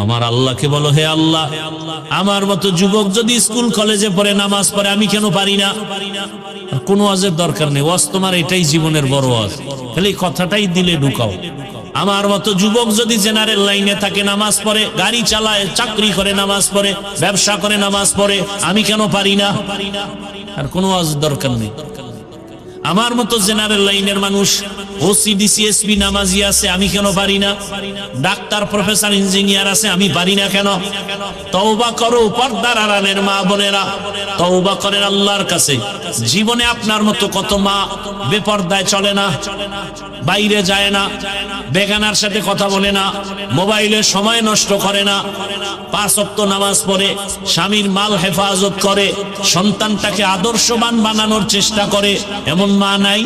আমার আল্লাহকে বলো, হে আল্লাহ, আমার মতো যুবক যদি স্কুল কলেজে পড়ে নামাজ পড়ে, আমি কেন পারি না? কোনো ওয়াজের দরকার নেই, ওয়াজ তোমার এটাই জীবনের বড় ওয়াজ, খালি কথাটাই দিলে ঢুকাও। আমার মতো যুবক যদি জেনারেল লাইনে থাকে, নামাজ পড়ে, গাড়ি চালায়, চাকরি করে নামাজ পড়ে, ব্যবসা করে নামাজ পড়ে, আমি কেন পারি না? আর কোনো ওয়াজ দরকার নেই। আমার মতো জেনারেল লাইনের মানুষ ওসিডিসিএসপি নামাজি আছে, আমি কেন পারি না? ডাক্তার, প্রফেসর, ইঞ্জিনিয়ার আছে, আমি পারি না কেন? তওবা করো পর্দার আড়ালের মা বোনেরা, তওবা করেন আল্লাহর কাছে। জীবনে আপনার মতো কত মা বেপর্দায় চলে না, বাইরে যায় না, বেগানার সাথে কথা বলে না, মোবাইলে সময় নষ্ট করে না, 5 ওয়াক্ত নামাজ পড়ে, স্বামীর মাল হেফাজত করে, সন্তানটাকে আদর্শবান বানানোর চেষ্টা করে, এমন মা নাই?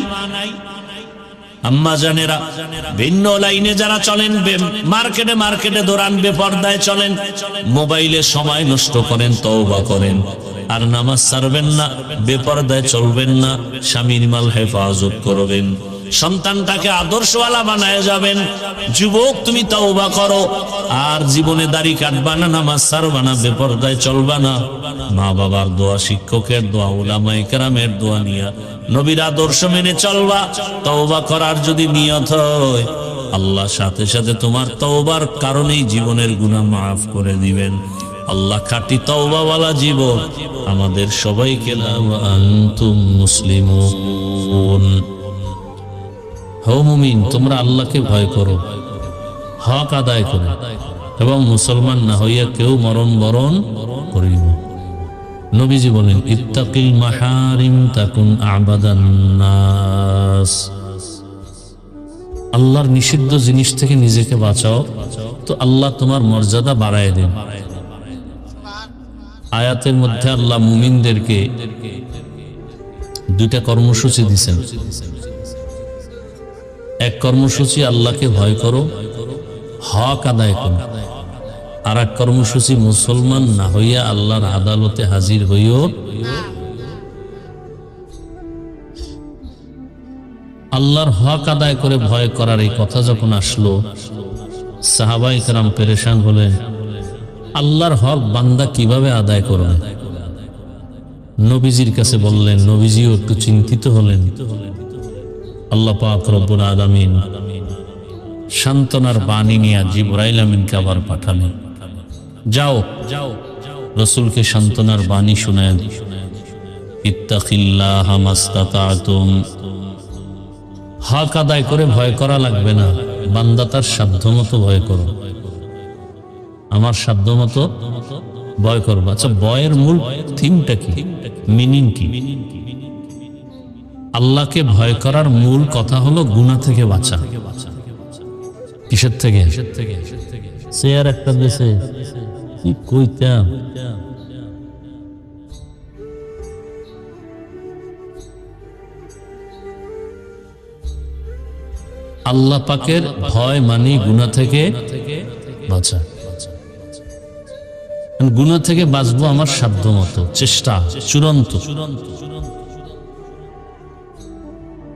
আম্মা জানেরা, ভিন্ন লাইনে যারা চলেন, মার্কেটে দৌড়ান, বেপর্দায় চলেন, মোবাইলে সময় নষ্ট করেন, তওবা করেন, আর নামাজ ছাড়বেন না, বেপর্দায় চলবেন না, স্বামীর মাল হেফাজত করবেন, সন্তানটাকে আদর্শওয়ালা বানায় যাবেন। যুবক, তুমি তওবা করো, আর জীবনে দাড়ি কাটবা না, নামাজ ছাড়বা না, বেপর্দায় চলবা না, মা বাবার দোয়া, শিক্ষকের দোয়া, উলামায়ে কেরামের দোয়া নিয়া নবীর আদর্শ মেনে চলবা। তওবা করার যদি নিয়ত হয়, আল্লাহ সাথে সাথে তোমার তওবার কারণেই জীবনের গুনাহ মাফ করে দিবেন। আল্লাহ খাঁটি তওবাওয়ালা জীবন আমাদের সবাইকে দাও। আনতুম মুসলিমুন। হে মুমিন, তোমরা আল্লাহকে ভয় করো, হক আদায় করো, এবং মুসলমান না হইয়া কেউ মরণ বরণ করিব। নবীজি বলেন, ইত্তাকিল মাহারিম তাকুন আবাদান নাস। আল্লাহর নিষিদ্ধ জিনিস থেকে নিজেকে বাঁচাও, তো আল্লাহ তোমার মর্যাদা বাড়ায় দেন। আয়াতের মধ্যে আল্লাহ মুমিনদেরকে 2টা কর্মসূচি দিয়েছেন। এক কর্মসূচি আল্লাহকে ভয় করো, হক আদায় করো, আর এক কর্মসূচি মুসলমান না হইয়া আল্লাহর আদালতে হাজির হইও। আল্লাহর হক আদায় করে ভয় করার এই কথা যখন আসলো, সাহাবায়ে কেরাম পেরেশান হলেন, আল্লাহর হক বান্দা কিভাবে আদায় করবে? নবীজির কাছে বললেন, নবীজিও একটু চিন্তিত হলেন। আল্লাহ পাক রব্বুল আলামিন সান্ত্বনার বাণী নিয়ে জিবরাইল আমিনকে আবার পাঠালেন, যাও রাসূলকে সান্ত্বনার বাণী শোনায়, ইত্তাকিল্লাহা মাসতাতাতুম। হক আদায় করে ভয় করা লাগবে না, বান্দা তার সাধ্যমতো ভয় করো, আমার সাধ্যমতো ভয় করবো। আচ্ছা, ভয়ের মূল থিমটা কি, মিনিং কি? আল্লাহকে ভয় করার মূল কথা হলো গুনাহ থেকে বাঁচা। কিসের থেকে? চেয়ার একটা দেশে কি কইতাম, আল্লাহ পাকের ভয় মানে গুনাহ থেকে বাঁচা। গুনাহ থেকে বাঁচবো আমার সাধ্যমতো, চেষ্টা চূড়ান্ত।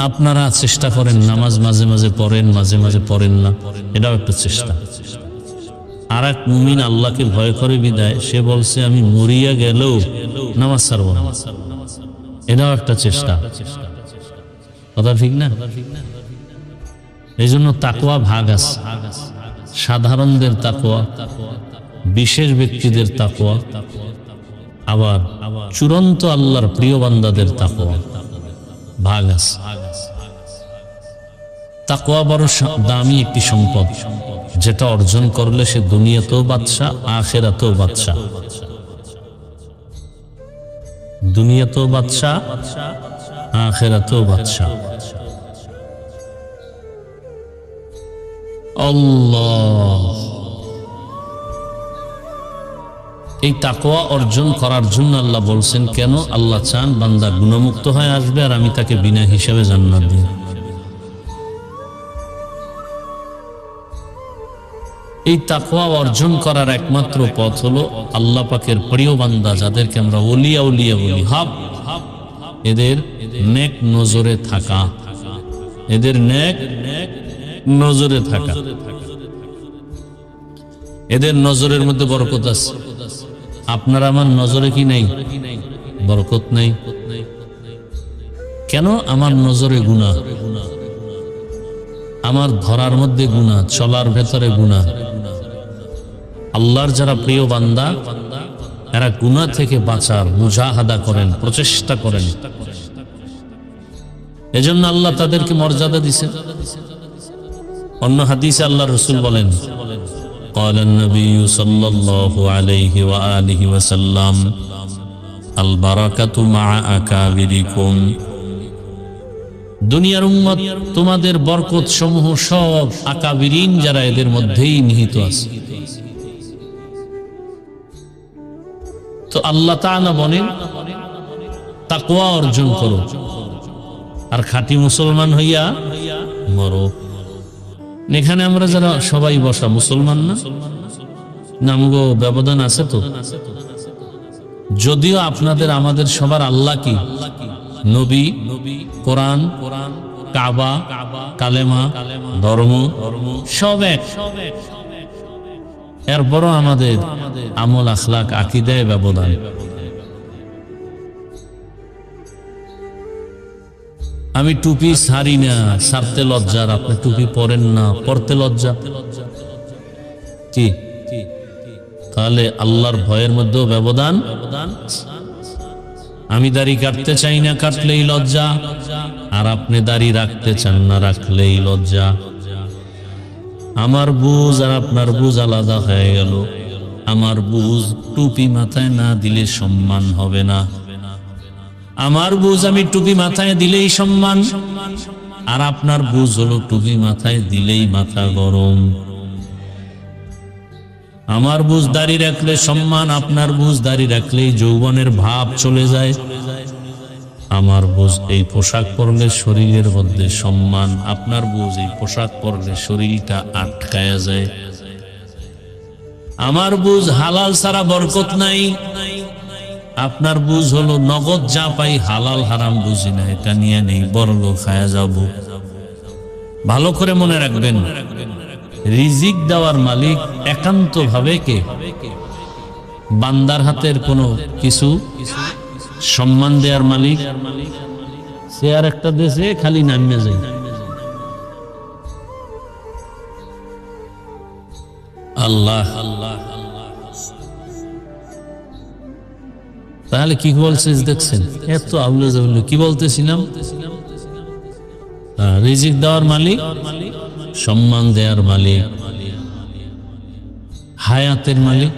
আপনারা চেষ্টা করেন, নামাজ মাঝে মাঝে পড়েন, মাঝে মাঝে পড়েন না, এটাও একটা চেষ্টা। আর এক মুমিন আল্লাহকে ভয় করে বিদায় সে বলছে, আমি মরিয়া গেলেও নামাজ ছাড়ব না, এটাও একটা চেষ্টা। কথা ঠিক না? এই জন্য তাকওয়া ভাগ আছে, সাধারণদের তাকওয়া, বিশেষ ব্যক্তিদের তাকওয়া, আবার চূড়ান্ত আল্লাহর প্রিয় বান্দাদের তাকওয়া, ভাগ আছে। তাকওয়া বড় দামি একটি সম্পদ, যেটা অর্জন করলে সে দুনিয়াতেও বাদশা, আখিরাতেও বাদশা। দুনিয়াতেও বাদশা, আখিরাতেও বাদশা। আল্লাহ, এই তাকওয়া অর্জন করার জন্য আল্লাহ বলছেন, কেন? আল্লাহ চান বান্দা গুনাহমুক্ত হয়ে আসবে, আর আমি তাকে বিনা হিসাবে জান্নাত দিই। এই তাকওয়া অর্জন করার একমাত্র পথ হলো আল্লাহ পাকের প্রিয় বান্দা, যাদেরকে আমরা ওলিয়া উলিয়া বলি, এদের নেক নজরে থাকা, এদের নেক নজরে থাকা। এদের নজরের মধ্যে বরকত আছে, আপনার আমার নজরে কি নাই? বরকত নেই। কেন? আমার নজরে গুনাহ, আমার ধরার মধ্যে গুনাহ, চলার ভেতরে গুনাহ। আল্লাহর যারা প্রিয় বান্দা, এরা গুনাহ থেকে বাঁচার মুজাহাদা করেন, প্রচেষ্টা করেন। এজন্য আল্লাহ তাদেরকে মর্যাদা দিয়েছেন। অন্য হাদিসে আল্লাহ রাসূল বলেন, قال النبي صلى الله عليه وآله وسلم البركة مع أكابركم। দুনিয়ার উম্মত, তোমাদের বরকত সমূহ সব আকাবিরিন যারা, এদের মধ্যেই নিহিত আছে। তো আল্লাহ তাআলা বলেন, তাকওয়া অর্জন করো আর খাঁটি মুসলমান হইয়া মরো। এখানে আমরা যারা সবাই বসা মুসলমান না? নামগো ব্যবধান আছে তো। যদিও আপনাদের আমাদের সবার আল্লাহ কি? নবী, কোরআন, কাবা, কালেমা, ধর্ম সব এক। এরপরও আমাদের আমল, আখলাক, আকীদায় ব্যবধান। আমি টুপি ছাড়ি না, ছাড়তে লজ্জার। আপনি টুপি পরেন না, পরতে লজ্জা। কি তাহলে আল্লাহর ভয়ের মধ্যেও ব্যবধান। আমি দাড়ি কাটতে চাই না, কাটলেই লজ্জা। আর আপনি দাড়ি রাখতে চান না, রাখলেই লজ্জা। আমার বুঝ আর আপনার বুঝ আলাদা হয়ে গেল। আমার বুঝ টুপি মাথায় না দিলে সম্মান হবে না। আমার বুঝ আমি টুপি মাথায় দিলেই সম্মান, আর আপনার বুঝ হলো টুপি মাথায় দিলেই মাথা গরম। আমার বুঝ দাড়ি রাখলে সম্মান, আপনার বুঝ দাড়ি রাখলেই যৌবনের ভাব চলে যায়। আমার বুঝ এই পোশাক পরলে শরীরের মধ্যে সম্মান, আপনার বুঝ এই পোশাক পরলে শরীরটা আটকায়া যায়। আমার বুঝ হালাল ছাড়া বরকত নাই, আপনার বুঝ হলো নগদ যা পাই হালাল হারাম বুঝি না, এটা নিয়ে নেই, বড়লোক খায়া যাব। ভালো করে মনে রাখবেন, রিজিক দেওয়ার মালিক একান্ত ভাবে কে? বান্দার হাতের কোনো কিছু সম্মান দেওয়ার মালিক সে আর একটা দেশে খালি নামিয়ে যায়। আল্লাহ আল্লাহ। তাহলে কি বলছিস দেখছেন? এত আউলে যাবলে কি বলতেছিলাম? রিজিক দেওয়ার মালিক, সম্মান দেওয়ার মালিক, হায়াতের মালিক।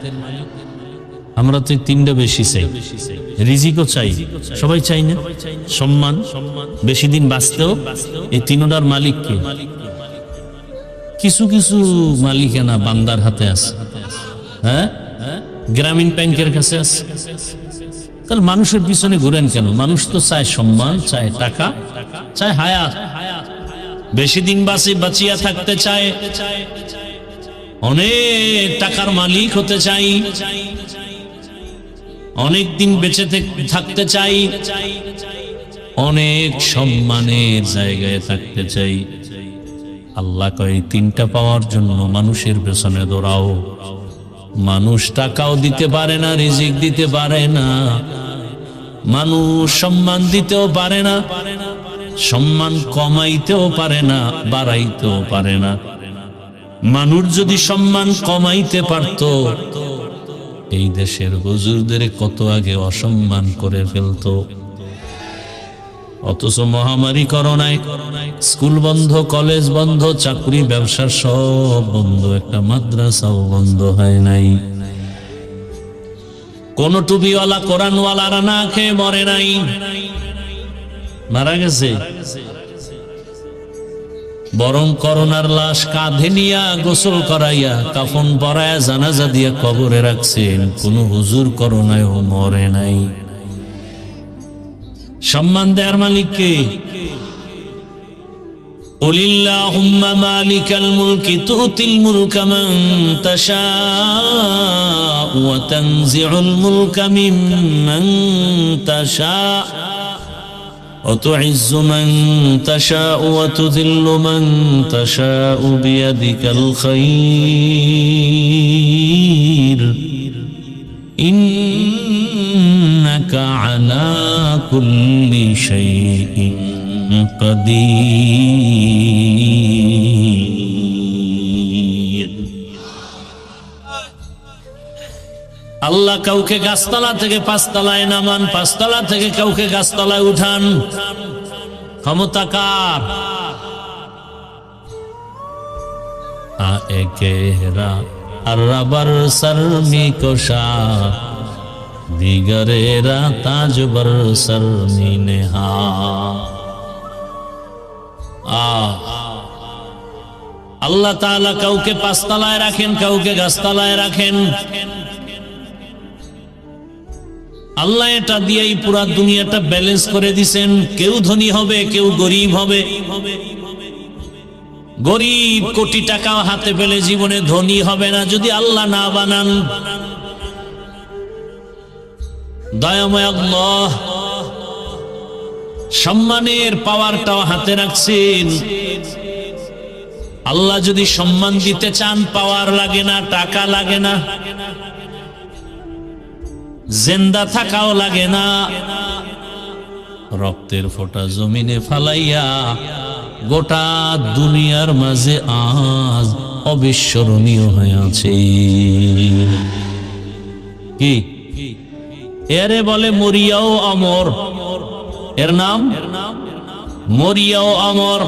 আমরা তো তিনটা বেশি চাই, রিজিকও চাই, সবাই চাই না? সম্মান, বেশি দিন বাঁচতেও। এই তিনটার মালিক কে? কিছু কিছু মালিকানা বান্দার হাতে আছে। হ্যাঁ, গ্রামীণ ব্যাংকের কাছে আছে। তাহলে মানুষের পিছনে ঘুরেন কেন? মানুষ তো চায় সম্মান, চায় টাকা, চায় হায়াত, বেশি দিন বাঁচিয়া থাকতে চায়, অনেক টাকার মালিক হতে চাই, অনেক দিন বেঁচে থাকতে চাই, অনেক সম্মানের জায়গায় থাকতে চাই। আল্লাহ কয় তিনটা পাওয়ার জন্য মানুষের পেছনে দৌড়াও। মানুষ টাকাও দিতে পারে না, রিজিক দিতে পারে না, মানুষ সম্মান দিতেও পারে না, সম্মান কমাইতেও পারে না, বাড়াইতেও পারে না। মানুষ যদি সম্মান কমাইতে পারত, এই দেশের হুজুরদের কত আগে অসম্মান করে ফেলত। অথচ মহামারী করোনায় স্কুল বন্ধ, কলেজ বন্ধ, চাকরি ব্যবসা সব বন্ধ, একটা মাদ্রাসাও বন্ধ হয় নাই। কোন টুপিওয়ালা কোরআনওয়ালারা না খেয়ে মরে নাই, মারা গেছে। বরং করোনার লাশ কাঁধে নিয়া গোসল করাইয়া কাফন পরায়া জানাজা দিয়া কবরে রাখছেন, কোন হুজুর করোনায়ও মরে নাই। সম্মান দেয়ার মালিক কে? কুলিল্লাহুম্মা মালিকাল মুলকি তুতিল মুলকা মান তাশাউ ওয়া তানজিউল মুলকা মিম্মান তাশাউ وتعز من تشاء وتذل من تشاء بيدك الخير إنك على كل شيء قدير আল্লাহ কাউকে গাছতলা থেকে পাঁচতলায় নামান, পাঁচতলা থেকে কাউকে গাছতলায় উঠান। ক্ষমতা কার? একেরা আর রাবার সরমি কোশা দিগরেরা তাজবর সরমি নেহা। আল্লাহ তাআলা কাউকে পাঁচতলায় রাখেন, কাউকে গাছতলায় রাখেন। আল্লাহ এটা দিয়েই পুরা দুনিয়াটা ব্যালেন্স করে দিছেন। কেউ ধনী হবে, কেউ গরিব হবে। গরিব কোটি টাকা হাতে পেলে জীবনে ধনী হবে না যদি আল্লাহ না বানান। দয়াময় আল্লাহ সম্মানের পাওয়ারটাও হাতে রাখছেন। আল্লাহ যদি সম্মান দিতে চান, পাওয়ার লাগে না, টাকা লাগে না, জিন্দা থাকাও লাগে না। রক্তের ফোঁটা জমিনে ফালাইয়া গোটা দুনিয়ার মাঝে আজ অবিস্মরণীয় হয়ে আছে। কি এরে বলে মরিয়াও অমর, এর নাম মরিয়াও অমর।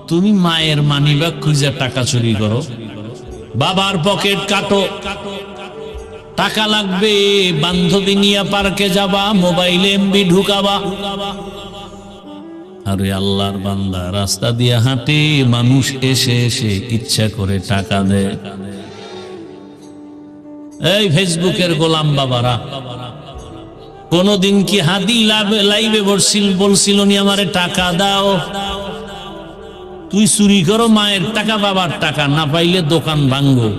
তুমি মায়ের মানিব্যাগ খুঁজে টাকা চুরি করো, বাবার পকেট কাটো, টাকা লাগবে, বান্ধবী নিয়ে পার্কে যাবা, মোবাইলে এমবি ঢুকাবা। আরে আল্লাহর বান্দা রাস্তা দিয়ে হাঁটে, মানুষ এসে এসে ইচ্ছা করে টাকা দেয়। এই ফেসবুকের গোলাম বাবারা, কোনদিন কি হাদি লাইভে বলছিল নি আমারে টাকা দাও? তুই চুরি করো মায়ের টাকা, বাবার টাকা, না পাইলে দোকান ভাঙ্গো।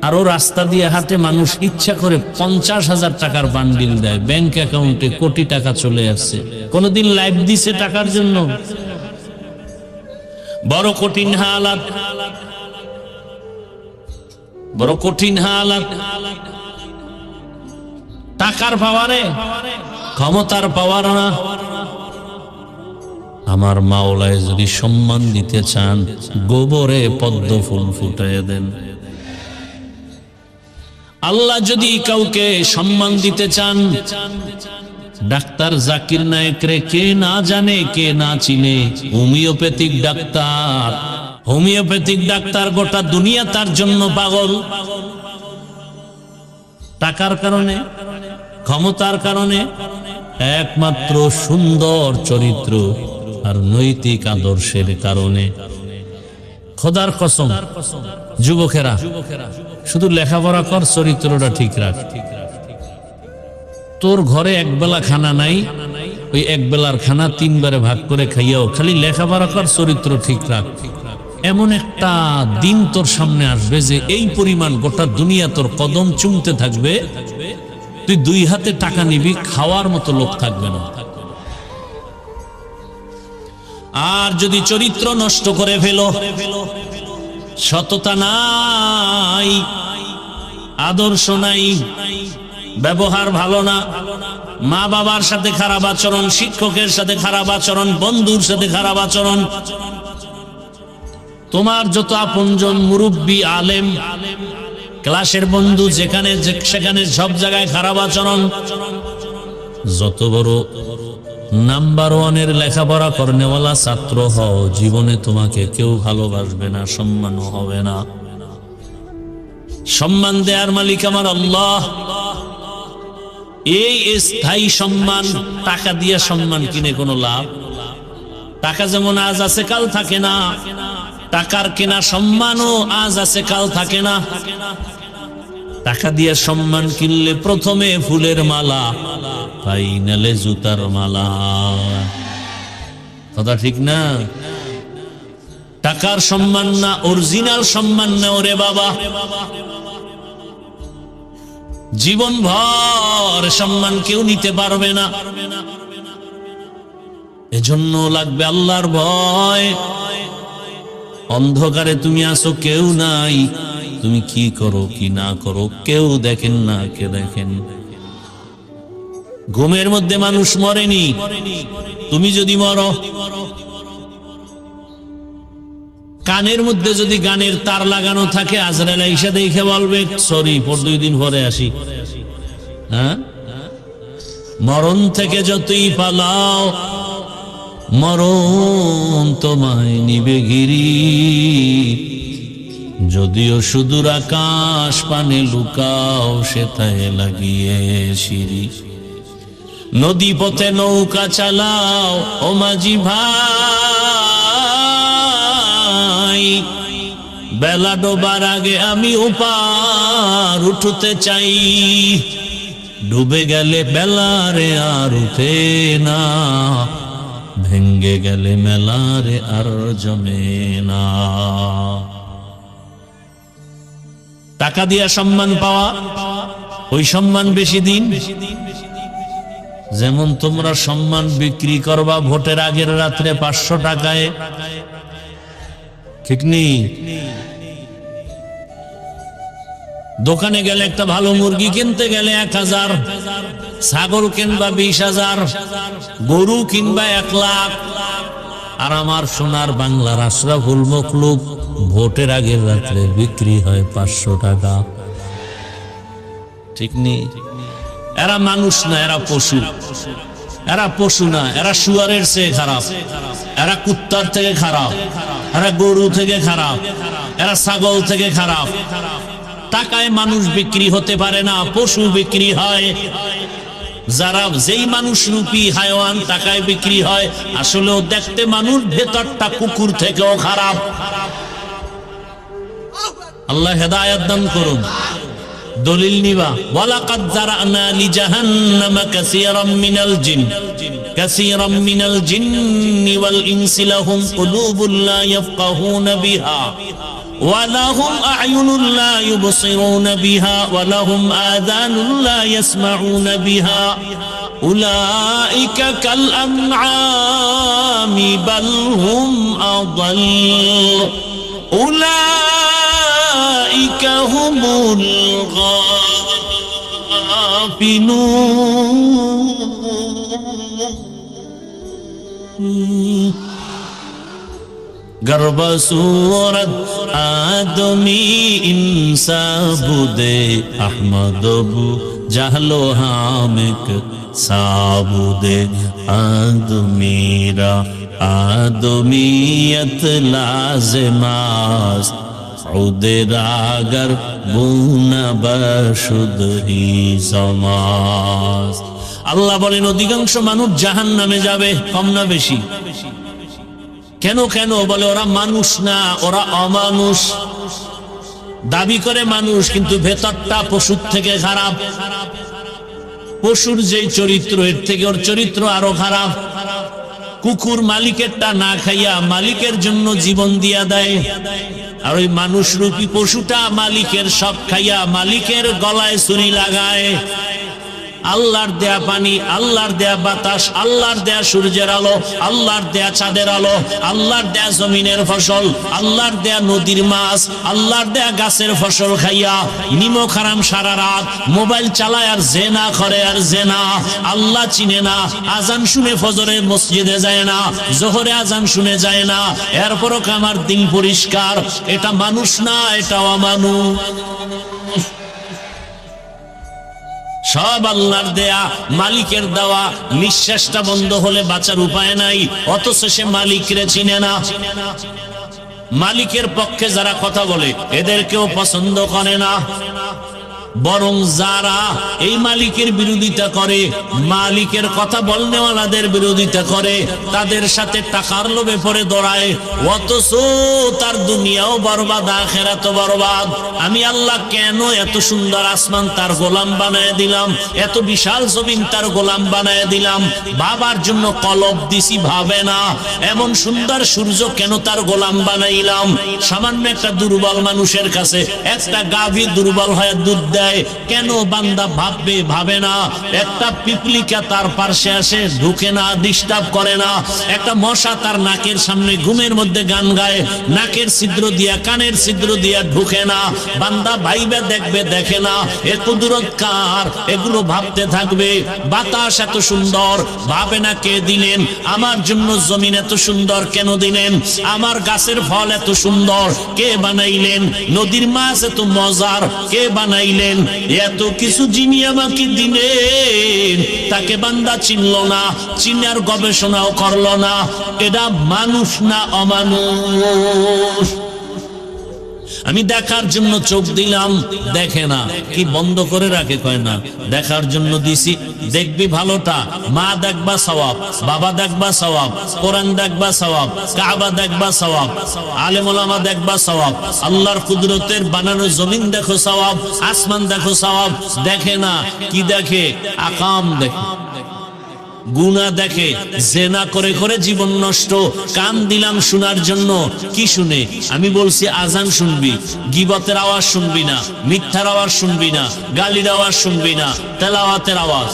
আরো রাস্তা দিয়ে হাঁটে, মানুষ ইচ্ছা করে 50,000 টাকার বান্ডিল দেয়, ব্যাংক অ্যাকাউন্টে কোটি টাকা চলে আসছে। কোনদিন লাইভ দিছে টাকার জন্য? বড় কঠিন হালাত, বড় কঠিন হালাত। টাকার পাওয়ারে, ক্ষমতার পাওয়ার না। আমার মাওলায় যদি সম্মান দিতে চান, গোবরে পদ্ম ফুল ফুটাইয়া দেন। আল্লাহ যদি কাউকে সম্মান দিতে চান, ডাক্তার জাকির নায়েক রে কে না জানে, কে না চিনে? হোমিওপ্যাথিক ডাক্তার, হোমিওপ্যাথিক ডাক্তার গোটা দুনিয়া তার জন্য পাগল। টাকার কারণে, ক্ষমতার কারণে? একমাত্র সুন্দর চরিত্র আর নৈতিক আদর্শের কারণে। খোদার কসম যুবকেরা, শুধু লেখাপড়া কর, চরিত্রটা ঠিক রাখ। তোর ঘরে একবেলা খানা নাই, ওই একবেলার খানা 3 বারে ভাগ করে খাইয়াও, খালি লেখাপড়া কর, চরিত্র ঠিক রাখ। এমন একটা দিন তোর সামনে আসবে যে এই পরিমাণ গোটা দুনিয়া তোর কদম চুমতে থাকবে, তুই 2 হাতে টাকা নিবি, খাওয়ার মতো লোক থাকবে না। আর যদি চরিত্র নষ্ট করে ফেলো, সততা নাই, আদর্শ নাই, ব্যবহার ভালো না, মা বাবার সাথে খারাপ আচরণ, শিক্ষকের সাথে খারাপ আচরণ, বন্ধুর সাথে খারাপ আচরণ, তোমার যত আপনজন, মুরব্বী, আলেম, ক্লাসের বন্ধু, যেখানে সেখানে সব জায়গায় খারাপ আচরণ। যত বড় নাম্বার 1-এর লেখাপড়া করনেওয়ালা ছাত্র হও, জীবনে তোমাকে কেউ ভালোবাসবে না, সম্মানও হবে না। সম্মান দেয়ার মালিক আমার আল্লাহ। এই স্থায়ী সম্মান, টাকা দিয়ে সম্মান কিনে কোনো লাভ? টাকা যেমন আজ আছে কাল থাকে না, টাকার কেনা সম্মানও আজ আছে কাল থাকে না। টাকা দিয়ে সম্মান কিনলে প্রথমে ফুলের মালা, ফাইনালে জুতার মালা। কথা ঠিক না? টাকার সম্মান না, অরিজিনাল সম্মান না ওরে বাবা। জীবন ভর সম্মান কেউ নিতে পারবে না। এজন্য লাগবে আল্লাহর ভয়। অন্ধকারে তুমি আসো, কেউ নাই, তুমি কি করো কি না করো কেউ দেখেন না, কে দেখেন? ঘুমের মধ্যে মানুষ মরেনি, তুমি যদি মরো। কানের মধ্যে যদি গানের তার লাগানো থাকে, আজরাইল আইসা দেখে বলবে সরি, 2 দিন পরে আসি। হ্যাঁ, মরণ থেকে যতই পালাও, মরণ তোমায় নিবে গিরি। যদিও সুদূর আকাশ পানে লুকাও, সেথায় লাগিয়ে সিঁড়ি। নদী পথে নৌকা চালাও ও মাঝি ভাই, বেলা ডোবার আগে আমি ওপার উঠতে চাই। ডুবে গেলে বেলারে আর উঠে না, ভেঙ্গে গেলে মেলারে আর জমে না। টাকা দিয়া সম্মান পাওয়া, ওই সম্মান বেশি দিন। যেমন তোমরা সম্মান বিক্রি করবা ভোটের আগের রাত্রে 500 টাকায়, ঠিক নেই? দোকানে গেলে একটা ভালো মুরগি কিনতে গেলে 1000, ছাগল কিনবা 20,000, গরু কিনবা 1 লাখ। আর আমার সোনার বাংলার আশরাফুল মখলুক ভোটের আগের রাত্রে বিক্রি হয় 500 টাকা, ঠিক নেই? এরা মানুষ না, এরা পশু। এরা পশু না, এরা শুয়ারের চেয়ে খারাপ, এরা কুত্তার থেকে খারাপ, এরা গরু থেকে খারাপ, এরা ছাগল থেকে খারাপ। টাকায় মানুষ বিক্রি হতে পারে না, পশু বিক্রি হয়। যারা যেই মানুষ রূপী হায়াওয়ান টাকায় বিক্রি হয়, আসলেও দেখতে মানুষ, ভেতরটা কুকুর থেকেও খারাপ। আল্লাহ হেদায়েত দান করুন। দলিল নিবা, ওয়ালাকাদ জারানা লিজাহান্নামা কাসীরাম মিনাল জিন্নি ওয়াল ইনসি লাহুম কুলুবুন লা ইয়াফকাহুনা বিহা ওয়া লাহুম আ'য়ুনুন লা ইউবসিরুনা বিহা ওয়া লাহুম আযানুন লা ইয়াসমাউনা বিহা উলাইকা কাল আনআমি বাল হুম আযাল উলাইকা হুমুল গাফিলুন। गर्भ सूरत आदमी इंसा बुदे अहमद बु जहलो हामिक साबुदे आदमीरा आदमीयत लाज़िमास उदे रागर बुना बशुद ही समास। আল্লাহ বলেন অধিকাংশ মানুষ জাহান্নামে যাবে, কম না বেশি? কেন কেন? বলে ওরা মানুষ না, ওরা অমানুষ। দাবি করে মানুষ, কিন্তু ভেতরটা পশুর থেকে খারাপ। পশুর যেই চরিত্র, এর থেকে ওর চরিত্র আরো খারাপ। কুকুর মালিকেরটা না খাইয়া মালিকের জন্য জীবন দিয়া দেয়, আর ওই মানুষ রূপী পশুটা মালিকের সব খাইয়া মালিকের গলায় ছুরি লাগায়। আল্লাহর দেয়া পানি, আল্লাহর দেয়া বাতাস, আল্লাহর দেয়া সূর্যের আলো, আল্লাহর দেয়া চাঁদের আলো, আল্লাহর দেয়া জমিনের ফসল, আল্লাহর দেয়া নদীর মাছ, আল্লাহর দেয়া গাছের ফসল খাইয়া নিমক হারাম সারা রাত মোবাইল চালায় আর জেনা করে আর জেনা। আল্লাহ চিনে না, আজান শুনে ফজরে মসজিদে যায় না, জোহরে আজান শুনে যায় না, এরপরও আমার দিন পরিষ্কার। এটা মানুষ না, এটা অমানুষ। সব আল্লাহর দেয়া, মালিকের দেওয়া। নিঃশ্বাসটা বন্ধ হলে বাঁচার উপায় নাই, অথচ সে মালিকরে চিনে না। মালিকের পক্ষে যারা কথা বলে এদেরকেও পছন্দ করে না, বরং যারা এই মালিকের বিরোধিতা করে, মালিকের কথা বলনেওয়ালাদের বিরোধিতা করে, তাদের সাথে টাকার লোভে পড়ে দৌড়ায়, অথচ তার দুনিয়াও বরবাদ, আখিরাতও বরবাদ। আমি আল্লাহ কেন এত সুন্দর আসমান তার গোলাম বানায় দিলাম, এত বিশাল জমিন তার গোলাম বানায় দিলাম, বাবার জন্য কলব দিছি ভাবে না। এমন সুন্দর সূর্য কেন তার গোলাম বানাইলাম। সামান্য একটা দুর্বল মানুষের কাছে একটা গাভী দুর্বল হয়ে দুধ দেয়, দেয়। কেন বান্দা ভাবে না? একটা পিপলিকা তার পাশে আসে, ঢুকে না, ডিস্টার্ব করে না। একটা মশা তার নাকের সামনে ঘুমের মধ্যে গান গায়, নাকের ছিদ্র দিয়া কানের ছিদ্র দিয়া ঢুকে না। বান্দা ভাইবে দেখবে, দেখে না। এ কুদরত কার? এগুলো ভাবতে থাকবে। বাতাস এত সুন্দর, ভাবে না কে দিলেন? আমার জন্য জমিন এত সুন্দর কেন দিলেন? আমার গাছের ফল এত সুন্দর কে বানাইলেন? নদীর মাছ এত মজার কে বানাইলেন? এত কিছু যিনি আমাকে দিলেন, তাকে বান্দা চিনল না, চিনার গবেষণাও করলো না। এটা মানুষ না অমানুষ? আমি দেখার জন্য চোখ দিলাম, দেখে না। কি বন্ধ করে রাখে? কয় না, দেখার জন্য দিছি, দেখবি ভালোটা। মা দেখবা সওয়াব, বাবা দেখবা সওয়াব, কোরআন দেখবা সওয়াব, কাবা দেখবা সওয়াব, আলেম ওলামা দেখবা সওয়াব, আল্লাহর কুদরতের বানানো জমিন দেখো সওয়াব, আসমান দেখো সওয়াব। দেখে না। কি দেখে? আকাম দেখে, গুনাহ দেখে, জেনা করে করে জীবন নষ্ট। কান দিলাম শোনার জন্য, কি শুনে? আমি বলছি আজান শুনবি, গীবতের আওয়াজ শুনবি না, মিথ্যার আওয়াজ শুনবি না, গালির আওয়াজ শুনবি না, তেলাওয়াতের আওয়াজ,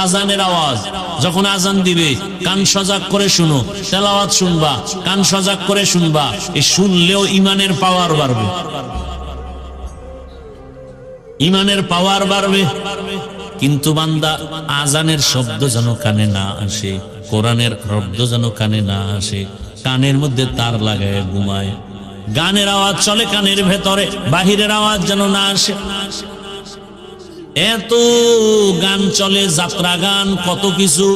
আজানের আওয়াজ। যখন আজান দিবে কান সজাগ করে শুনো, তেলাওয়াত শুনবা, কান সজাগ করে শুনবা। এই শুনলেও ইমানের পাওয়ার বাড়বে, ইমানের পাওয়ার বাড়বে। কিন্তু বান্দা আজানের শব্দ যেন কানে না আসে, কোরআনের শব্দ যেন কানে না আসে, কানের মধ্যে তার লাগায় ঘুমায়। গানের আওয়াজ চলে কানের ভেতরে, বাহিরের আওয়াজ যেন না আসে। এত গান চলে, যাত্রা গান, কত কিছু,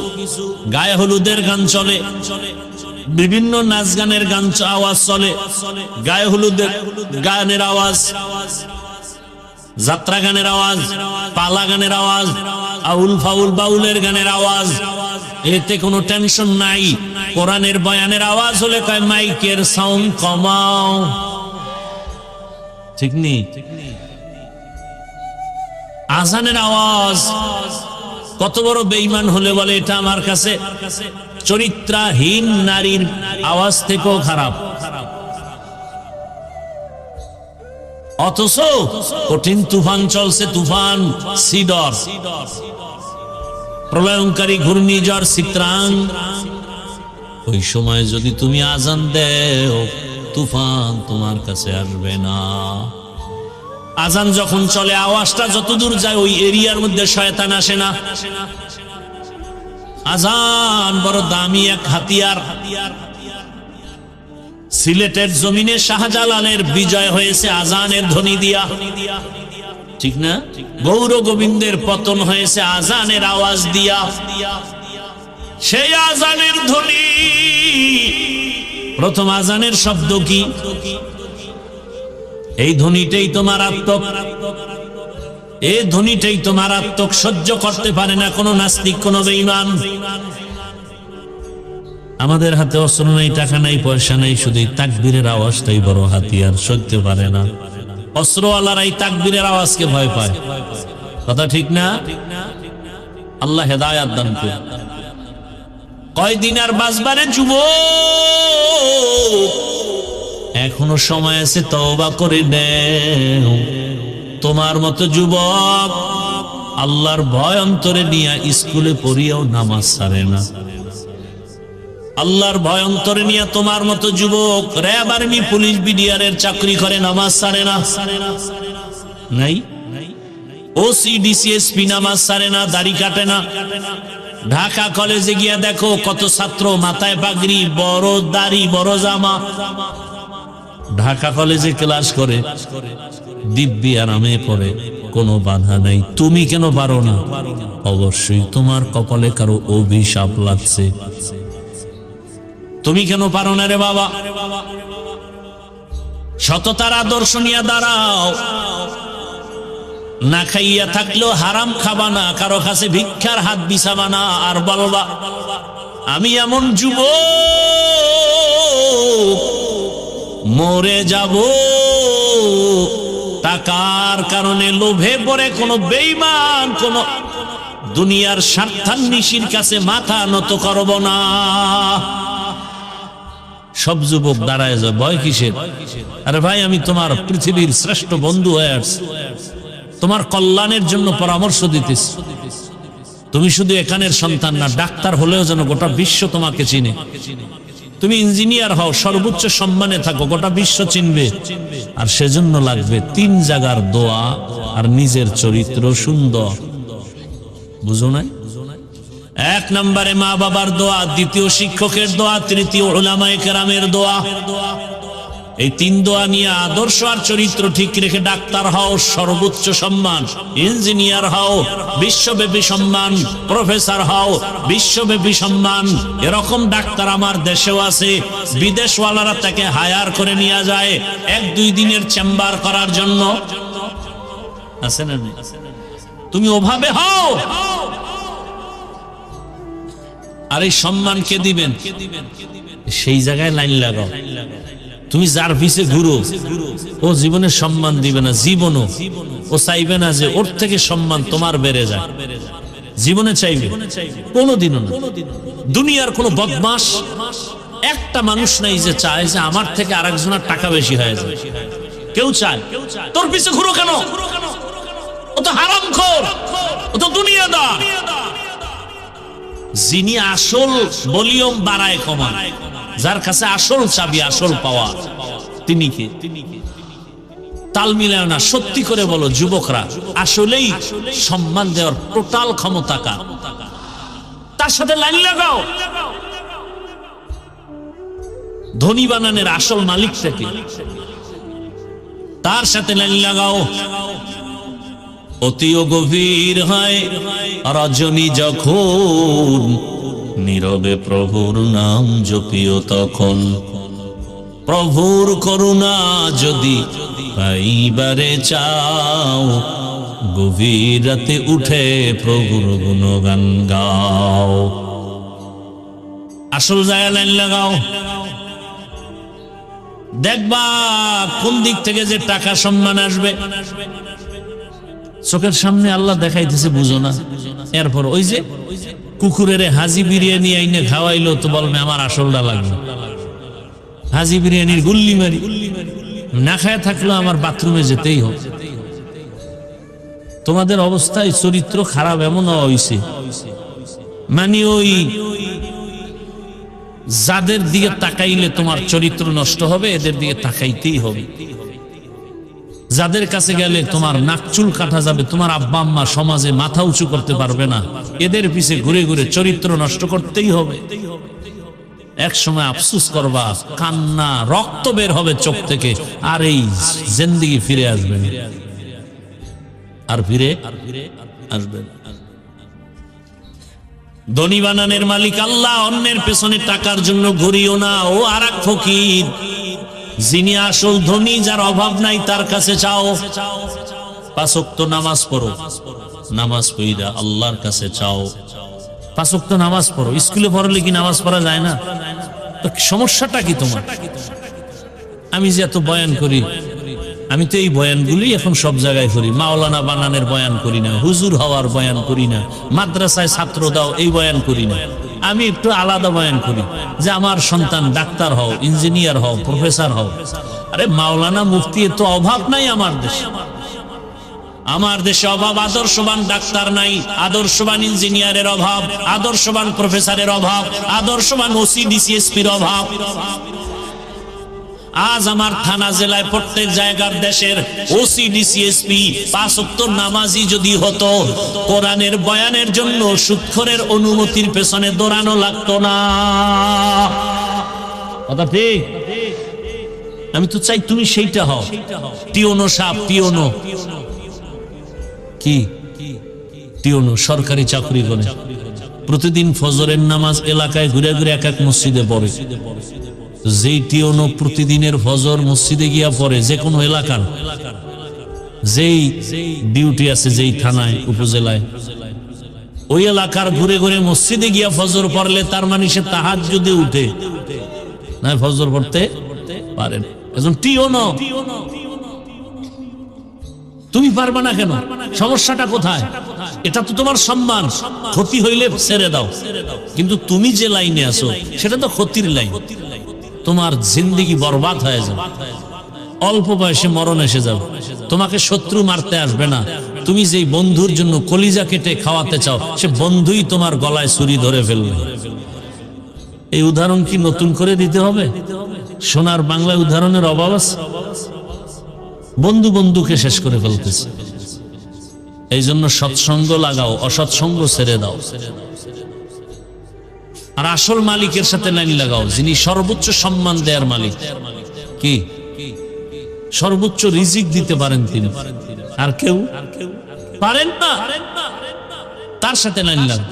গায়ে হলুদের গান চলে, বিভিন্ন নাচ গানের গান আওয়াজ চলে, গায়ে হলুদের গানের আওয়াজ, যাত্রা গানের আওয়াজ, পালা গানের আওয়াজ, আউল ফাউল বাউলের গানের আওয়াজ। এতে কোনো টেনশন নাই। কোরআনের বয়ানের আওয়াজ হলে কয় মাইকের সাউন্ড কমাও। ঠিক নেই? আজানের আওয়াজ কত বড় বেঈমান হলে বলে এটা আমার কাছে চরিত্রহীন নারীর আওয়াজ থেকেও খারাপ। অথচ কঠিন তুফান চলছে, তুফান সিডর, প্রলয়ঙ্কারী ঘূর্ণিঝড় চিত্রাং। ওই সময় যদি তুমি আজান দেও, তুফান তোমার কাছে আসবে না। আজান যখন চলে, আওয়াজটা যতদূর যায় ওই এরিয়ার মধ্যে শয়তান আসে না। আজান বড় দামি এক হাতিয়ার। সিলেটের জমিনে শাহজালালের বিজয় হয়েছে আজানের ধ্বনি দিয়া, ঠিক না? গৌর গোবিন্দের পতন হয়েছে আজানের আওয়াজ দিয়া। সেই আজানের ধ্বনি, প্রথম আজানের শব্দ কি? এই ধ্বনিটাই তো মারাত্মক, এই ধ্বনিটাই তো মারাত্মক। সহ্য করতে পারে না কোনো নাস্তিক, কোনো বেঈমান। আমাদের হাতে অস্ত্র নাই, টাকা নাই, পয়সা নাই, শুধু তাকবীরের আওয়াজটাই বড় হাতিয়ার। সহ্য পারে না। অস্ত্রওয়ালারাই তাকবীরের আওয়াজকে ভয় পায়। কথা ঠিক না? আল্লাহ হেদায়াত দান করুন। কয়দিন আর বাঁচবারে যুবক, এখনো সময় আছে, তওবা করে নেও। তোমার মতো যুবক আল্লাহর ভয় অন্তরে নিয়ে স্কুলে পড়িয়াও নামাজ ছাড়ে না। আল্লাহর ভয় অন্তরে নিয়ে তোমার মতো যুবক র্যাব, আর্মি, পুলিশ, বিডিআরের চাকরি করে, নামাজ ছাড়ে না। নাই? ওসি, ডিসিএসপি নামাজ ছাড়ে না, দাড়ি কাটে না। ঢাকা কলেজে গিয়া দেখো কত ছাত্র মাথায় পাগড়ি, বড় দাড়ি, বড় জামা, ঢাকা কলেজে ক্লাস করে, দিব্যি আরামে পড়ে, কোনো বাধা নাই। তুমি কেন পারো না? অবশ্যই তোমার কপালে কারো অভিশাপ লাগছে। তুমি কেন পারো না রে বাবা? সততার আদর্শ নিয়ে দাঁড়াও। না খাইয়া থাকলেও হারাম খাবা না, কারো কাছে ভিক্ষার হাত বিছাবা না। আর বলবা আমি এমন যুবক মরে যাব, টাকার কারণে লোভে পড়ে কোনো বেঈমান, কোন দুনিয়ার স্বার্থান্বেষীর কাছে মাথা নত করব না। সব যুবক দাঁড়ায় যায়, ভয় কিসের? আরে ভাই, আমি তোমার পৃথিবীর শ্রেষ্ঠ বন্ধু হয়ে আসছি, তোমার কল্যাণের জন্য পরামর্শ দিতেছি। তুমি শুধু এখানের সন্তান না, ডাক্তার হলেও যেন গোটা বিশ্ব তোমাকে চিনে। তুমি ইঞ্জিনিয়ার হও, সর্বোচ্চ সম্মানে থাকো, গোটা বিশ্ব চিনবে। আর সেজন্য লাগবে 3 জায়গার দোয়া আর নিজের চরিত্র সুন্দর। বুঝো না? 1 নম্বরে মা বাবার দোয়া, দ্বিতীয় শিক্ষকের দোয়া, তৃতীয় উলামায়ে কেরামের দোয়া। এই 3 দোয়া নিয়ে আদর্শ আর চরিত্র ঠিক রেখে ডাক্তার হও, সর্বোচ্চ সম্মান, ইঞ্জিনিয়ার হও, বিশ্বব্যাপী সম্মান, প্রফেসর হও, বিশ্বব্যাপী সম্মান। এরকম ডাক্তার আমার দেশেও আছে। বিদেশওয়ালারা তাকে হায়ার করে নিয়ে যায় 1-2 দিনের চেম্বার করার জন্য। আছে না? তুমি ওভাবে হও। আর এই সম্মান কে দিবেন? সেই জায়গায় লাইন লাগাও। তুমি যার পিছে ঘুরো, ও জীবনে সম্মান দিবে না, জীবনও ও চাইবে না যে ওর থেকে সম্মান তোমার বেড়ে যায়। জীবনে চাইবে কোনোদিনও না। দুনিয়ার কোনো বদমাশ একটা মানুষ নাই যে চায় যে আমার থেকে আরেকজনের টাকা বেশি হয়ে যায়। কেউ চায়? তোর পিছে ঘুরো কেন? ও তো হারামখোর, ও তো দুনিয়াদার। যিনি আসল ভলিউম বাড়ায় কমায়, যার কাছে আসল চাবি, আসল পাওয়া, তিনি কে? তাল মিলায় না। সত্যি করে বলো যুবকরা, আসলেই সম্মান দেওয়ার টোটাল ক্ষমতা কার? তার সাথে লাইন লাগাও। ধনী বানানের আসল মালিক থেকে, তার সাথে লাইন লাগাও। অতিও গভীর হয় রজনী যখন, নীরবে প্রভুর নাম জপিও তখন। প্রভুর করুণা যদি পাইবারে চাও, গভীর রাতে উঠে প্রভুর গুণগান গাও। আসল জায়গা লাইন লাগাও। দেখবা কোন দিক থেকে যে টাকা সম্মান আসবে। চোখের সামনে আল্লাহ দেখাইতেছে, বুঝো না। এরপর ওই যে কুকুরের হাজি বিরিয়ানি আইনে খাওয়াইলো, তো বলবে আমার আসলটা লাগবে। হাজি বিরিয়ানির গুল্লি মারি না খায় থাকলো, আমার বাথরুমে যেতেই হবে। তোমাদের অবস্থায় চরিত্র খারাপ এমন হইছে, মানে ওই যাদের দিকে তাকাইলে তোমার চরিত্র নষ্ট হবে, এদের দিকে তাকাইতেই হবে। যাদের কাছে গেলে তোমার নাক চুল কাটা যাবে, তোমার আব্বা আম্মা সমাজে মাথা উঁচু করতে পারবে না, এদের পিছে ঘুরে ঘুরে চরিত্র নষ্ট করতেই হবে। এক সময় আফসোস করবা, কান্না, রক্ত বের হবে চোখ থেকে, আর এই জিন্দেগি ফিরে আসবে না, আর ফিরে আসবে না। ধনী বানানের মালিক আল্লাহ। অন্যের পেছনে টাকার জন্য ঘুরিও না, ও আর এক ফকির। যিনি আসল ধনী, যার অভাব নাই, তার কাছে চাও। 5 ওয়াক্ত নামাজ পড়ো, নামাজ পড়া আল্লাহর কাছে চাও। 5 ওয়াক্ত নামাজ পড়ো। স্কুলে পড়লে কি নামাজ পড়া যায় না? তো সমস্যাটা কি তোমার? আমি যে এত বয়ান করি, আমি তো এই বয়ানগুলি এখন সব জায়গায় করি। মাওলানা বানানের বয়ান করি না, হুজুর হওয়ার বয়ান করি না, মাদ্রাসায় ছাত্র দাও এই বয়ান করি না। আমি একটু আলাদা বয়ান করি যে আমার সন্তান ডাক্তার হও, ইঞ্জিনিয়ার হও, প্রফেসর হও। আরে মাওলানা মুফতি তো অভাব নাই আমার দেশে। আমার দেশে অভাব আদর্শবান ডাক্তার নাই, আদর্শবান ইঞ্জিনিয়ারের অভাব, আদর্শবান প্রফেসরের অভাব, আদর্শবান ওসি ডিসিএসপির অভাব। আজ আমার থানা জেলায় প্রত্যেক জায়গার দেশের ওসি ডিসিএসপি 5 ওয়াক্ত নামাজি যদি হতো, কোরআনের বয়ানের জন্য সুদখোরের অনুমতির পেছনে দৌড়ানো লাগতো না। কথা ঠিক? আমি তো চাই তুমি সেইটা হও। টিওনো সাহেব, টিওনো কি? টিওনো সরকারি চাকরি করে, প্রতিদিন ফজরের নামাজ এলাকায় ঘুরে ঘুরে এক এক মসজিদে পড়ে। যেই টিওনো প্রতিদিনের ফজর মসজিদে গিয়া পড়ে, যে কোনো এলাকার যেই ডিউটি আছে, যেই থানায়, উপজেলায়, ওই এলাকার ঘুরে ঘুরে মসজিদে গিয়া ফজর পড়লে তার মানে সে তাহাজ্জুদে উঠে না, ফজর পড়তে পারেন। একজন টিওনো। তুমি পারবে না কেন? সমস্যাটা কোথায়? এটা তো তোমার সম্মান। ক্ষতি হইলে ছেড়ে দাও, কিন্তু তুমি যে লাইনে আছো সেটা তো ক্ষতির লাইন। তোমার জিন্দেগি বরবাদ হয়ে যাবে, অল্প বয়সে মরণ এসে যাবে। তোমাকে শত্রু মারতে আসবে না। তুমি যেই বন্ধুর জন্য কলিজা কেটে খাওয়াতে চাও, সে বন্ধুই তোমার গলায় ছুরি ধরে ফেলবে। এই উদাহরণ কি নতুন করে দিতে হবে? সোনার বাংলায় উদাহরণের অভাব আছে। বন্ধু বন্ধুকে শেষ করে ফেলতেছে। এই জন্য সৎসঙ্গ লাগাও, অসৎসঙ্গ ছেড়ে দাও, আর আসল মালিকের সাথে লাইন লাগাও, যিনি সর্বোচ্চ সম্মান দেয়ার মালিক। কি সর্বোচ্চ রিজিক দিতে পারেন তিনি, আর কেউ পারেন না। তার সাথে লাইন লাগাও,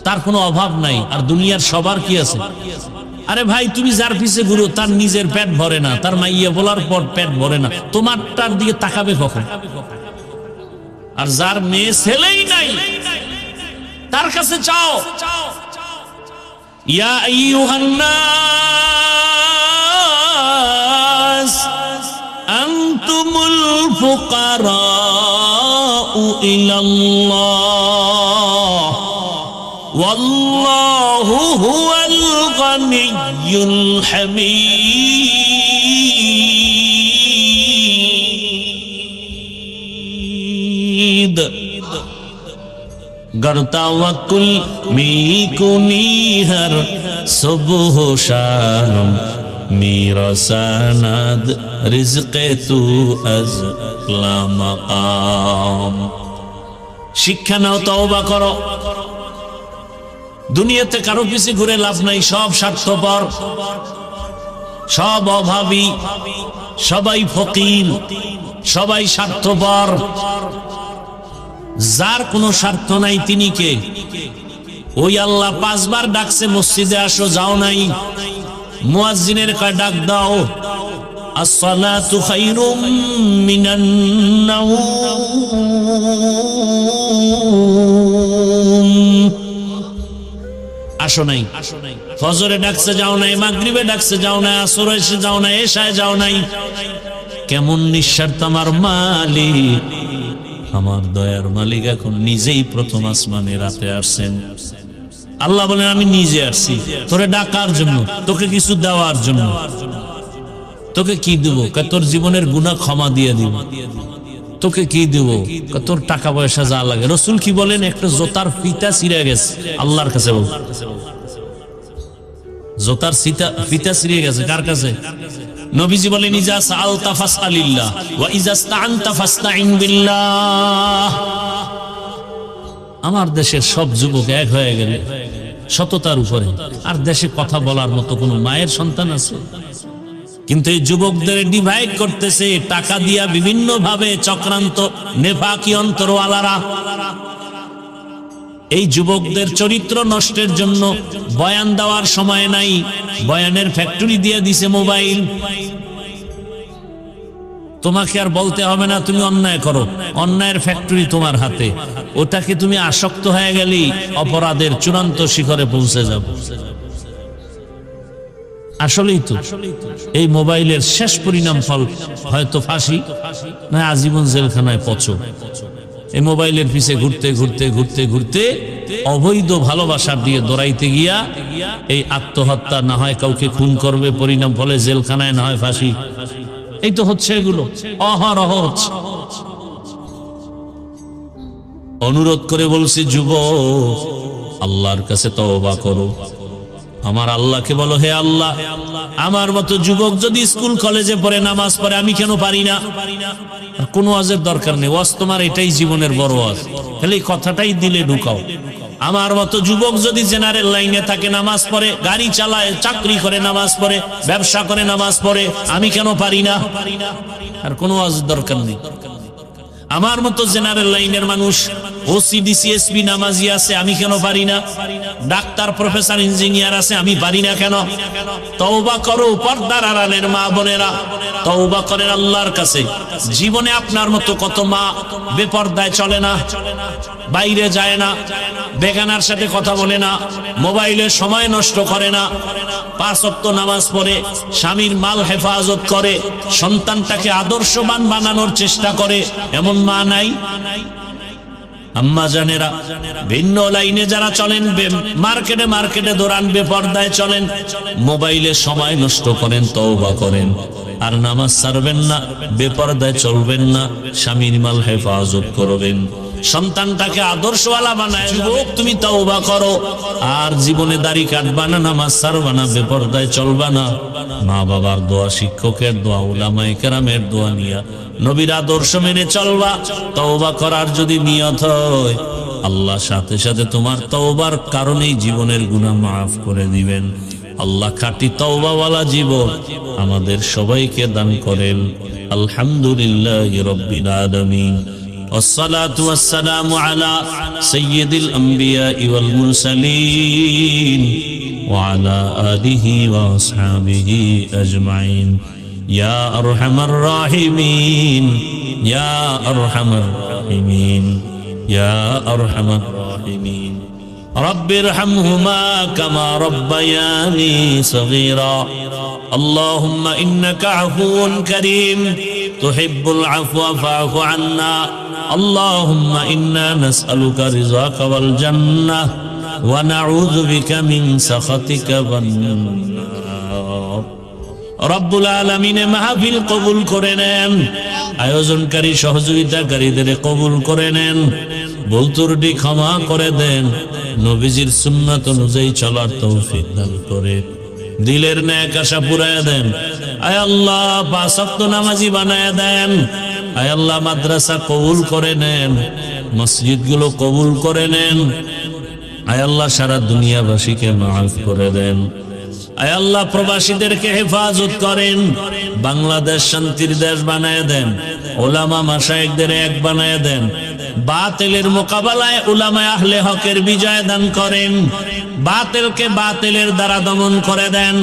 তার কোনো অভাব নাই। আর দুনিয়ার সবার কি আছে? আরে ভাই, তুমি যার পিছে ঘুরো তার নিজের পেট ভরে না, তার মাইয়া বলার পর পেট ভরে না, তোমারটার দিকে তাকাবে কখন? আর যার মেয়ে ছেলেই নাই তার কাছে চাও। ইয়া আইয়ুহান নাস আনতুমুল ফুকারাউ ইলাল্লাহ ওয়াল্লাহু হুয়াল গানিয়্যুল হামিদ। गर तवक्कुल में कुनी हर सुबह शाम मेरा सनद रिज़्क़े तू अज़ ला मक़ाम। শিক্ষা নাও, তওবা করো। দুনিয়াতে কারো পিছে ঘুরে লাভ নাই, সব স্বার্থপর, সব অভাবী, সবাই ফকির, সবাই স্বার্থপর। যার কোনো স্বার্থ নাই তিনি কে? ওই আল্লাহ 5 বার ডাকছে মসজিদে আসো, যাও নাই। মুয়াজ্জিনের কয় ডাক দাও, আসসালাতু খায়রুম মিনান নাওম, আসো নাই। ফজরে ডাকছে যাও নাই, মাগরিবে ডাকছে যাও নাই, আসরে এসে যাও নাই, এশায় যাও নাই। কেমন নিঃস্বার্থ আমার মালিক, আমার দয়ার মালিক এখন নিজেই প্রথম আসমানে রাতে আসছেন। আল্লাহ বলেন আমি নিজে আসছি তোরে ডাকার জন্য, তোকে কিছু দেওয়ার জন্য। তোকে কি দেব? তোর জীবনের গুনাহ ক্ষমা দিয়ে দিব। তোকে কি দেব? তোর টাকা পয়সা যা লাগে। রাসূল কি বলেন? একটা জোতার ফিতা ছিঁড়ে গেছে, আল্লাহর কাছে বল। জোতার ফিতা ছিঁড়ে গেছে কার কাছে? নবীজি বলেন ইজা সাআলতা ফাসআলিল্লাহ ওয়া ইজা ইসতাআনতা ফাসতাইন বিল্লাহ। আমার দেশের সব যুবক এক হয়ে গেল সততার উপরে। আর দেশে কথা বলার মতো কোনো মায়ের সন্তান আছে? কিন্তু এই যুবকদের ডিভাইড করতেছে টাকা দিয়া বিভিন্ন ভাবে চক্রান্ত, নেফাকি অন্তরওয়ালারা। এই যুবকদের চরিত্র নষ্টের জন্য বয়ান দেওয়ার সময় নাই, বয়ানের ফ্যাক্টরি দিয়ে দিছে মোবাইল। তোমাকে আর বলতে হবে না তুমি অন্যায় করো, অন্যায়ের ফ্যাক্টরি তোমার হাতে। ওটাকে তুমি আসক্ত হয়ে গেলি অপরাধের চূড়ান্ত শিখরে পৌঁছে যাবে। আসলেই তো এই মোবাইলের শেষ পরিণাম ফল হয়তো ফাঁসি, না আজীবন জেলখানায় পচো। এই মোবাইলের পিছে ঘুরতে ঘুরতে ঘুরতে ঘুরতে অবৈধ ভালোবাসার দিয়ে দৌড়াইতে গিয়া এই আত্মহত্যা, না হয় কাউকে খুন করবে, পরিণাম ফলে জেলখানায়, না হয় ফাঁসি। এই তো হচ্ছে এগুলো অহরহ হচ্ছে। অনুরোধ করে বলছি যুবক, আল্লাহর কাছে তওবা করো। আমার আল্লাহকে বলো, হে আল্লাহ, আমার মতো যুবক যদি স্কুল কলেজে পড়ে, নামাজ পড়ে, আমি কেন পারি না? কোনো ওয়াজের দরকার নেই, ওয়াজ তোমার এটাই জীবনের বড় ওয়াজ। খালি কথাটাই দিলে ঢুকাও। আমার মতো যুবক যদি জেনারেল লাইনে থাকে, নামাজ পড়ে, গাড়ি চালায়, চাকরি করে, নামাজ পড়ে, ব্যবসা করে, নামাজ পড়ে, আমি কেন পারি না? আর কোনো ওয়াজের দরকার নেই। আমার মতো জেনারেল লাইনের মানুষ ওসিডিসি এসপি নামাজি আছে, আমি কেন পারি না? ডাক্তার, প্রফেসর, ইঞ্জিনিয়ার আছে, আমি পারি না কেন? তওবা করো পর্দার আড়ালের মা বোনেরা, তওবা করেন আল্লাহর কাছে। জীবনে আপনার মতো কত মা বেপর্দায় চলে না, বাইরে যায় না, বেগানার সাথে কথা বলে না, মোবাইলে সময় নষ্ট করে না, 5 ওয়াক্ত নামাজ পড়ে, স্বামীর মাল হেফাজত করে, সন্তানটাকে আদর্শবান বানানোর চেষ্টা করে। এমন মা নাই? আম্মা জানেরা, ভিন্ন লাইনে যারা চলেন, মার্কেটে মার্কেটে দৌড়ান, বেপর্দায় চলেন, মোবাইলে সময় নষ্ট করেন, তওবা করেন। আর নামাজ ছাড়বেন না, বেপর্দায় চলবেন না, স্বামীর মাল হেফাজত করবেন, সন্তানটাকে আদর্শওয়ালা বানায়। যুবক, তুমি তওবা করো, আর জীবনে দাড়ি কাটবা না, নামাজ ছাড়বা না, বেপর্দায় চলবা না। মা বাবার দোয়া, শিক্ষকের দোয়া, উলামায়ে কেরামের দোয়া নিয়া নবীর আদর্শ মেনে চলবা। তওবা করার যদি নিয়ত হয়, আল্লাহ সাথে সাথে তোমার তওবার কারণেই জীবনের গুনাহ মাফ করে দিবেন। আল্লাহ খাঁটি তওবাওয়ালা জীবন আমাদের সবাইকে দান করেন। আলহামদুলিল্লাহি রাব্বিল আলামিন। والصلاة والسلام على سيد الأنبياء والمرسلين وعلى آله وأصحابه أجمعين يا أرحم الراحمين يا أرحم الراحمين يا أرحم الراحمين رب ارحمهما كما ربياني صغيرا اللهم إنك عفو كريم تحب العفو فاعف عنا اللهم إنا نسألك رضاك والجنة ونعوذ بك من سخطك والنار রব্বুল আলামিনে মাহফিল কবুল করে নেন, আয়োজনকারী সহযোগিতাকারীদের কবুল করে নেন, ভুল ত্রুটি ক্ষমা করে দেন, নবীজির সুন্নাত অনুযায়ী চলার তৌফিক দান করে দিলের নেক আশা পুরায়া দেন। আয় আল্লাহ, পাঁচ ওয়াক্ত নামাজি বানায়া দেন। আয় আল্লাহ, মাদ্রাসা কবুল করে নেন, মসজিদগুলো কবুল করে নেন। আয় আল্লাহ, সারা দুনিয়াবাসীকে মাফ করে দেন। আয় আল্লাহ, প্রবাসীদেরকে হেফাজত করেন, বাংলাদেশ শান্তির দেশ বানায় দেন, উলামা মাশায়েখদের এক বানায় দেন, বাতিলের মোকাবেলায় উলামায়ে আহলে হকের বিজয় দান করেন, বাতিলকে বাতিলের দ্বারা দমন করে দেন।